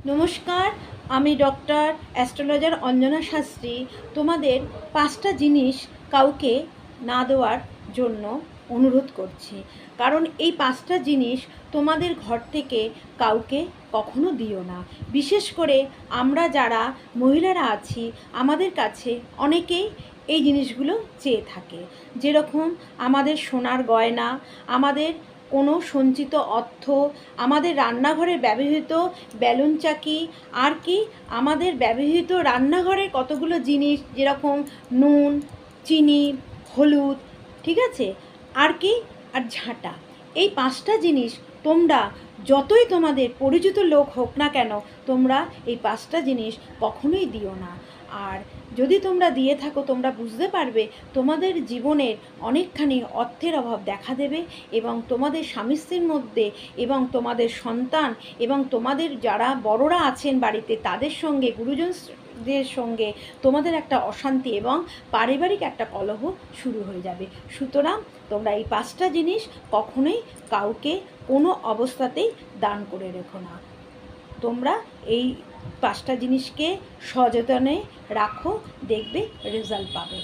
নমস্কার, আমি doctor astrologer Anjana Shastri. তোমাদের 5টা জিনিস কাউকে না দেওয়ার জন্য অনুরোধ করছি। কারণ এই 5টা জিনিস তোমাদের ঘর থেকে কাউকে কখনো দিও না। বিশেষ করে আমরা যারা মহিলারা আছি, আমাদের কাছে অনেকেই এই জিনিসগুলো চেয়ে থাকে। যেরকম আমাদের সোনার গয়না, আমাদের কোনো সঞ্চিত অর্থ, আমাদের রান্নাঘরে ব্যবহৃত বেলুন চাকি, আর কি আমাদের ব্যবহৃত রান্নাঘরের কতগুলো জিনিস, যেরকম নুন, চিনি, হলুদ, ঠিক আছে, আর কি, আর ঝাঁটা। এই 5টা জিনিস তোমরা যতই তোমাদের পরিচিত লোক হোক না কেন, তোমরা এই 5টা জিনিস কখনোই দিও না। আর যদি তোমরা দিয়ে থাকো, তোমরা বুঝতে পারবে তোমাদের জীবনের অনেকখানি অর্থের অভাব দেখা দেবে, এবং তোমাদের স্বামী স্ত্রীর মধ্যে, এবং তোমাদের সন্তান, এবং তোমাদের যারা বড়রা আছেন বাড়িতে তাদের সঙ্গে, গুরুজনদের সঙ্গে তোমাদের একটা অশান্তি এবং পারিবারিক একটা কলহ শুরু হয়ে যাবে। সুতরাং তোমরা এই 5টা জিনিস কখনোই কাউকে কোনো অবস্থাতেই দান করে রেখো না। তোমরা এই 5টা জিনিসকে সযত্নে রাখো, দেখবে রেজাল্ট পাবে।